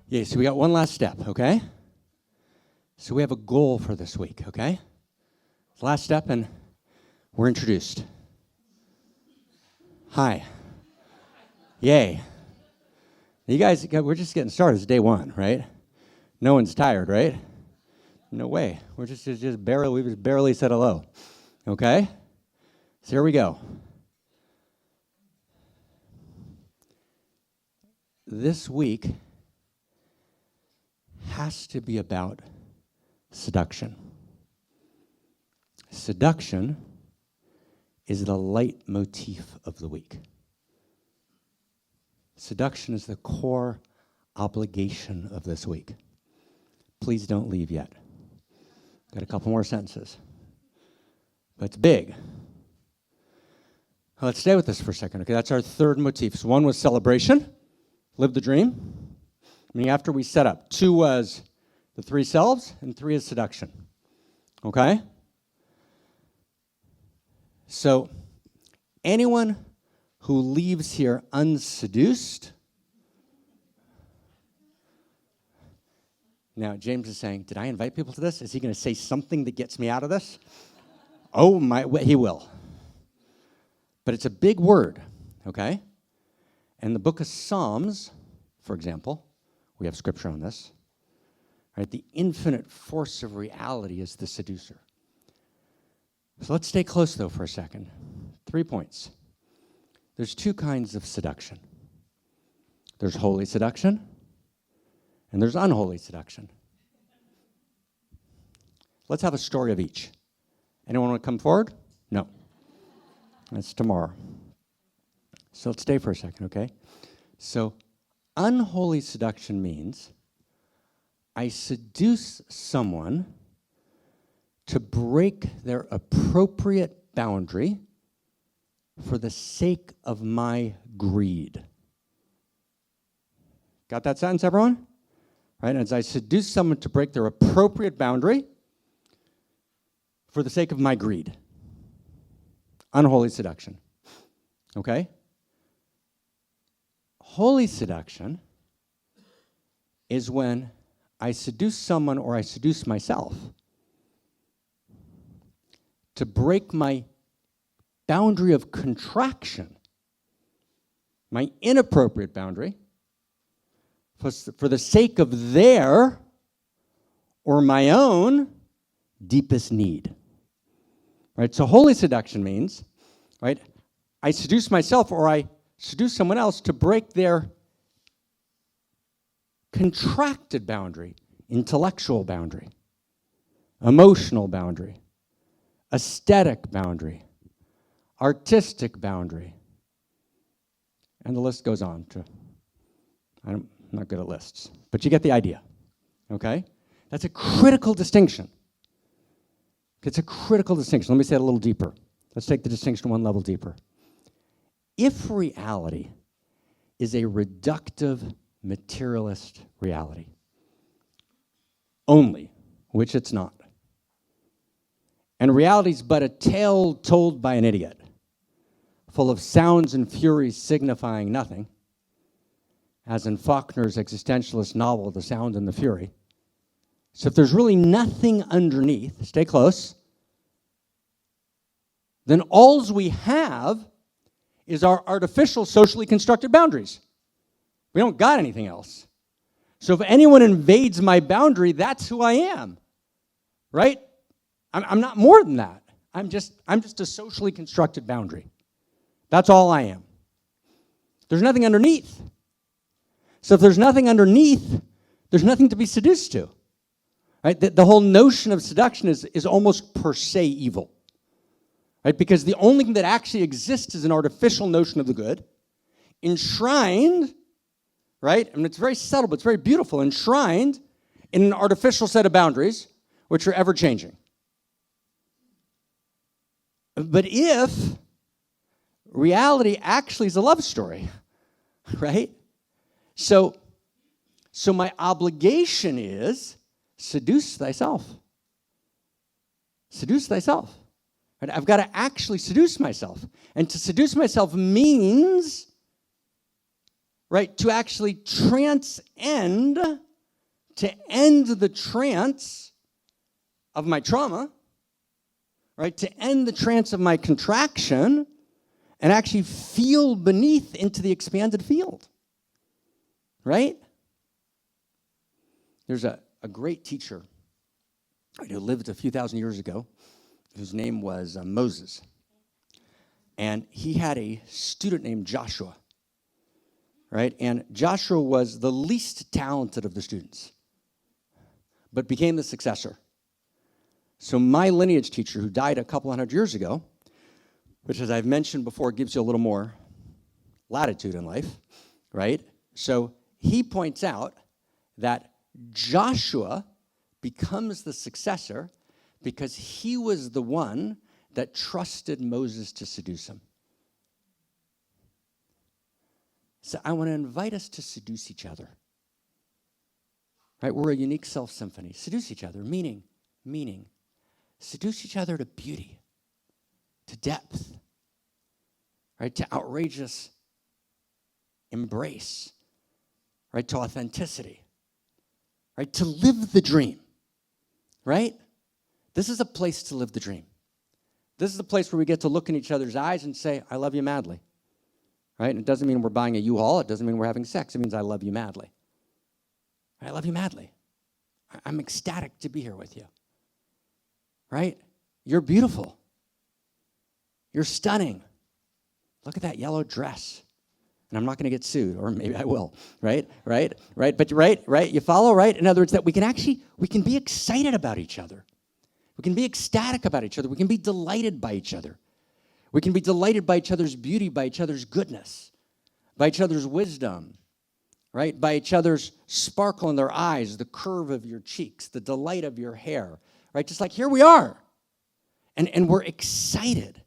Yeah, so we got one last step, okay? So we have a goal for this week, okay? Last step, and we're introduced. Hi. Yay. You guys, we're just getting started. It's day one, right? No one's tired, right? No way. We're just barely, we just barely said hello, okay? So here we go. This week has to be about seduction. Seduction is the leitmotif of the week. Seduction is the core obligation of this week. Please don't leave yet. Got a couple more sentences. But it's big. Let's stay with this for a second. Okay, that's our third motif. So one was celebration, live the dream. After we set up, 2 was the 3 selves, and 3 is seduction. Okay? So anyone who leaves here unseduced. Now, James is saying, did I invite people to this? Is he going to say something that gets me out of this? Oh, he will. But it's a big word, okay? And the book of Psalms, for example, we have scripture on this, right? The infinite force of reality is the seducer. So let's stay close, though, for a second. 3 points. There's 2 kinds of seduction. There's holy seduction, and there's unholy seduction. Let's have a story of each. Anyone want to come forward? No. That's tomorrow. So let's stay for a second, okay? So unholy seduction means I seduce someone to break their appropriate boundary for the sake of my greed. Got that sentence, everyone? Right? As I seduce someone to break their appropriate boundary for the sake of my greed. Unholy seduction. Okay? Holy seduction is when I seduce someone or I seduce myself to break my boundary of contraction, my inappropriate boundary, for the sake of their or my own deepest need. Right? So holy seduction means, right, I seduce myself or I seduce someone else to break their contracted boundary, intellectual boundary, emotional boundary, aesthetic boundary, artistic boundary, and the list goes on. I'm not good at lists, but you get the idea, okay? That's a critical distinction. It's a critical distinction. Let me say it a little deeper. Let's take the distinction one level deeper. If reality is a reductive, materialist reality only, which it's not, and reality's but a tale told by an idiot, full of sounds and furies signifying nothing, as in Faulkner's existentialist novel, The Sound and the Fury. So if there's really nothing underneath, stay close, then all we have is our artificial, socially constructed boundaries. We don't got anything else. So if anyone invades my boundary, that's who I am, right? I'm not more than that. I'm just a socially constructed boundary. That's all I am. There's nothing underneath. So if there's nothing underneath, there's nothing to be seduced to. Right? The whole notion of seduction is almost per se evil. Right? Because the only thing that actually exists is an artificial notion of the good, enshrined, right? I mean, it's very subtle, but it's very beautiful, enshrined in an artificial set of boundaries, which are ever-changing. But if reality actually is a love story, right? So my obligation is seduce thyself. Seduce thyself. Right? I've got to actually seduce myself. And to seduce myself means right, to actually transcend, to end the trance of my trauma, right, to end the trance of my contraction, and actually feel beneath into the expanded field, right? There's a great teacher who lived a few thousand years ago, whose name was Moses. And he had a student named Joshua, right? And Joshua was the least talented of the students, but became the successor. So my lineage teacher, who died a couple hundred years ago, which, as I've mentioned before, gives you a little more latitude in life, right? So he points out that Joshua becomes the successor because he was the one that trusted Moses to seduce him. So I want to invite us to seduce each other. Right? We're a unique self symphony. Seduce each other, meaning. Seduce each other to beauty, to depth, right? To outrageous embrace, right? To authenticity, right? To live the dream, right? This is a place to live the dream. This is a place where we get to look in each other's eyes and say, I love you madly, right? And it doesn't mean we're buying a U-Haul. It doesn't mean we're having sex. It means I love you madly. I love you madly. I'm ecstatic to be here with you, right? You're beautiful. You're stunning. Look at that yellow dress. And I'm not going to get sued, or maybe I will, right? But right? You follow, right? In other words, that we can be excited about each other. We can be ecstatic about each other. We can be delighted by each other. We can be delighted by each other's beauty, by each other's goodness, by each other's wisdom, right? By each other's sparkle in their eyes, the curve of your cheeks, the delight of your hair, right? Just like here we are. And we're excited.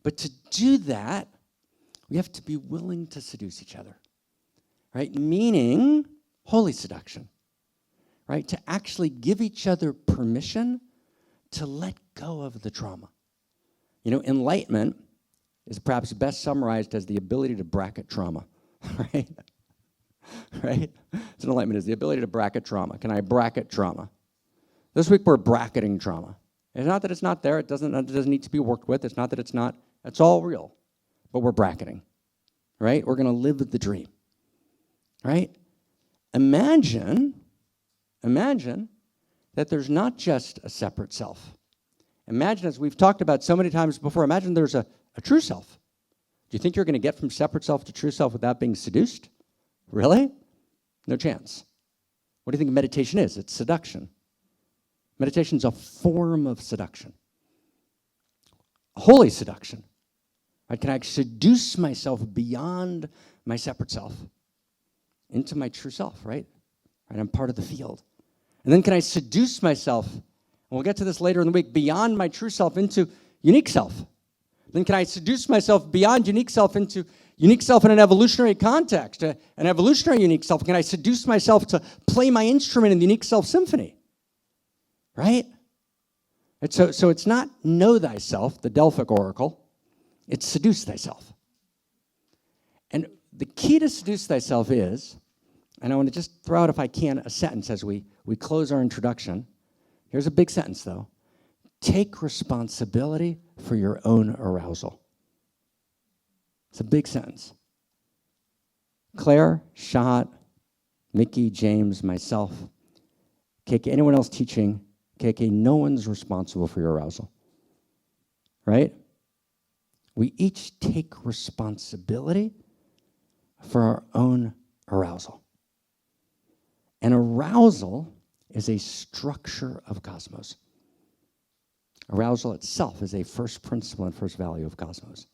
But to do that, we have to be willing to seduce each other, right? Meaning holy seduction, right? To actually give each other permission to let go of the trauma. You know, enlightenment is perhaps best summarized as the ability to bracket trauma, right? Right? So enlightenment is the ability to bracket trauma. Can I bracket trauma? This week we're bracketing trauma. It's not that it's not there. It doesn't need to be worked with. It's not that it's not. It's all real. But we're bracketing, right? We're going to live the dream, right? Imagine that there's not just a separate self. Imagine, as we've talked about so many times before, imagine there's a true self. Do you think you're going to get from separate self to true self without being seduced? Really? No chance. What do you think meditation is? It's seduction. Meditation's a form of seduction. Holy seduction. Right? Can I seduce myself beyond my separate self into my true self, right? I'm part of the field. And then can I seduce myself, and we'll get to this later in the week, beyond my true self into unique self? Then can I seduce myself beyond unique self into unique self in an evolutionary context, an evolutionary unique self? Can I seduce myself to play my instrument in the unique self symphony? Right? And so it's not know thyself, the Delphic oracle. It's seduce thyself. And the key to seduce thyself is, and I want to just throw out, if I can, a sentence as we close our introduction. Here's a big sentence, though. Take responsibility for your own arousal. It's a big sentence. Claire, Shahat, Mickey, James, myself, KK, anyone else teaching, KK, no one's responsible for your arousal. Right? We each take responsibility for our own arousal. And arousal is a structure of cosmos. Arousal itself is a first principle and first value of cosmos.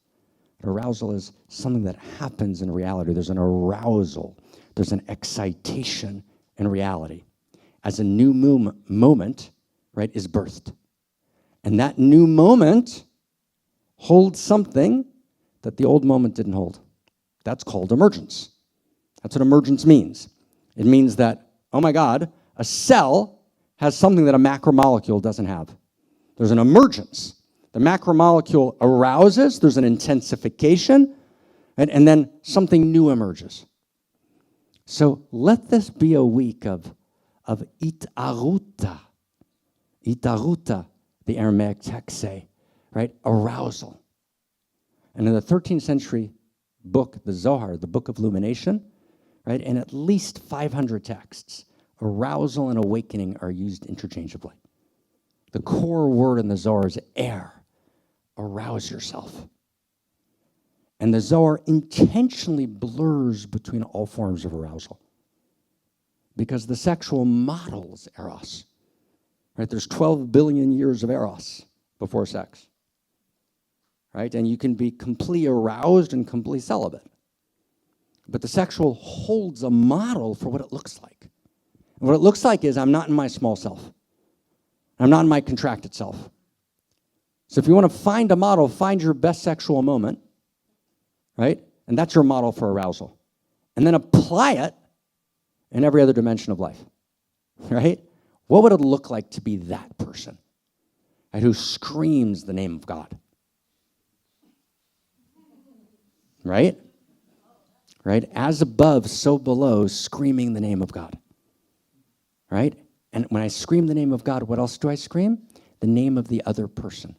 Arousal is something that happens in reality. There's an arousal. There's an excitation in reality. As a new moment, right, is birthed. And that new moment holds something that the old moment didn't hold. That's called emergence. That's what emergence means. It means that, oh my God, a cell has something that a macromolecule doesn't have. There's an emergence. The macromolecule arouses, there's an intensification, and then something new emerges. So let this be a week of itaruta. Itaruta, the Aramaic texts say, right? Arousal. And in the 13th century book, the Zohar, the Book of Illumination, right, in at least 500 texts, arousal and awakening are used interchangeably. The core word in the Zohar is arouse yourself. And the Zohar intentionally blurs between all forms of arousal because the sexual model is Eros. Right? There's 12 billion years of Eros before sex. Right? And you can be completely aroused and completely celibate. But the sexual holds a model for what it looks like. And what it looks like is I'm not in my small self. I'm not in my contracted self. So if you want to find a model, find your best sexual moment, right? And that's your model for arousal. And then apply it in every other dimension of life, right? What would it look like to be that person, right, who screams the name of God? Right? Right? As above, so below, screaming the name of God. Right? And when I scream the name of God, what else do I scream? The name of the other person.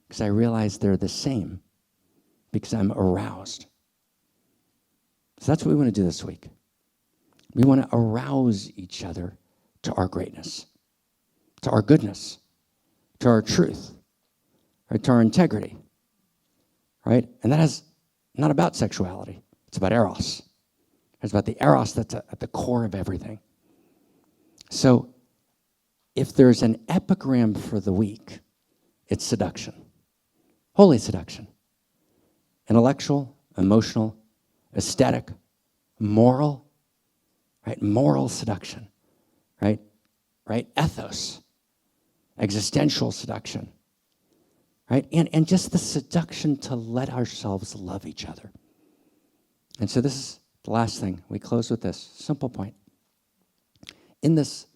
Because I realize they're the same. Because I'm aroused. So that's what we want to do this week. We want to arouse each other to our greatness, to our goodness, to our truth, right? To our integrity. Right? And that is not about sexuality. It's about Eros. It's about the Eros that's at the core of everything. So if there's an epigram for the week, it's seduction. Holy seduction. Intellectual, emotional, aesthetic, moral, right? Moral seduction, right? Right? Ethos, existential seduction, right? And just the seduction to let ourselves love each other. And so this is the last thing. We close with this simple point. In this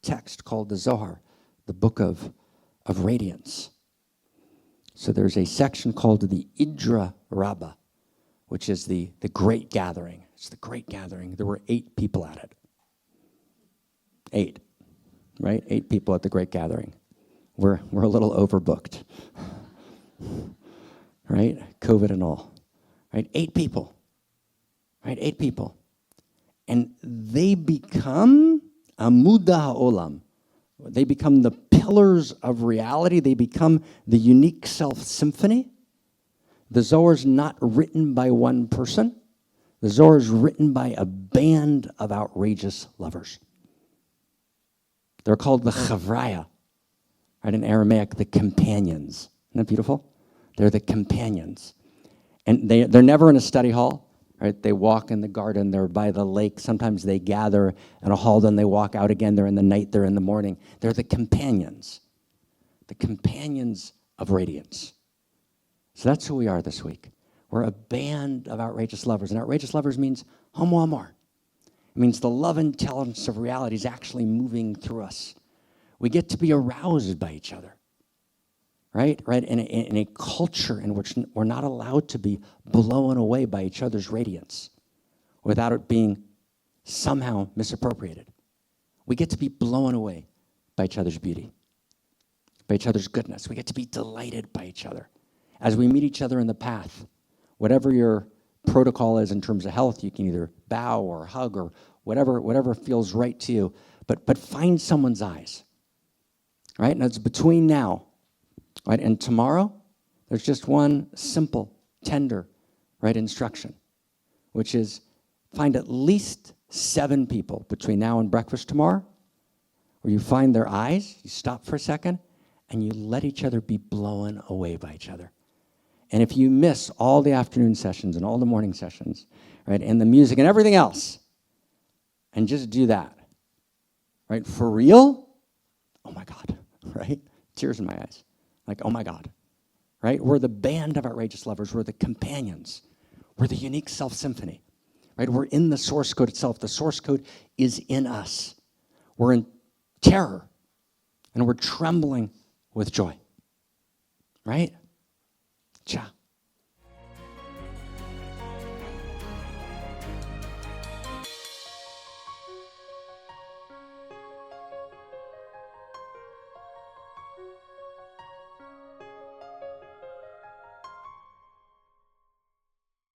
text called the Zohar, the book of radiance, so there's a section called the Idra Rabbah, which is the great gathering. It's the great gathering. There were 8 people at it. 8, right? 8 people at the great gathering. We're a little overbooked, right? COVID and all, right? 8 people, right? 8 people. And they become Amuda Ha'olam. They become the pillars of reality. They become the Unique Self Symphony. The Zohar is not written by one person. The Zohar is written by a band of outrageous lovers. They're called the Chavraya, right? In Aramaic, the companions. Isn't that beautiful? They're the companions. And they're never in a study hall. Right? They walk in the garden, they're by the lake. Sometimes they gather in a hall, then they walk out again. They're in the night, they're in the morning. They're the companions of radiance. So that's who we are this week. We're a band of outrageous lovers. And outrageous lovers means Homo Amor. It means the love intelligence of reality is actually moving through us. We get to be aroused by each other. Right? In a culture in which we're not allowed to be blown away by each other's radiance without it being somehow misappropriated. We get to be blown away by each other's beauty, by each other's goodness. We get to be delighted by each other. As we meet each other in the path, whatever your protocol is in terms of health, you can either bow or hug or whatever feels right to you, but find someone's eyes. Right? And it's between now, right, and tomorrow, there's just one simple, tender, right, instruction, which is find at least 7 people between now and breakfast tomorrow where you find their eyes, you stop for a second, and you let each other be blown away by each other. And if you miss all the afternoon sessions and all the morning sessions, right, and the music and everything else, and just do that, right, for real, oh my God, right, tears in my eyes. Like, oh my God, right? We're the band of outrageous lovers. We're the companions. We're the Unique Self Symphony, right? We're in the source code itself. The source code is in us. We're in terror, and we're trembling with joy, right? Ciao.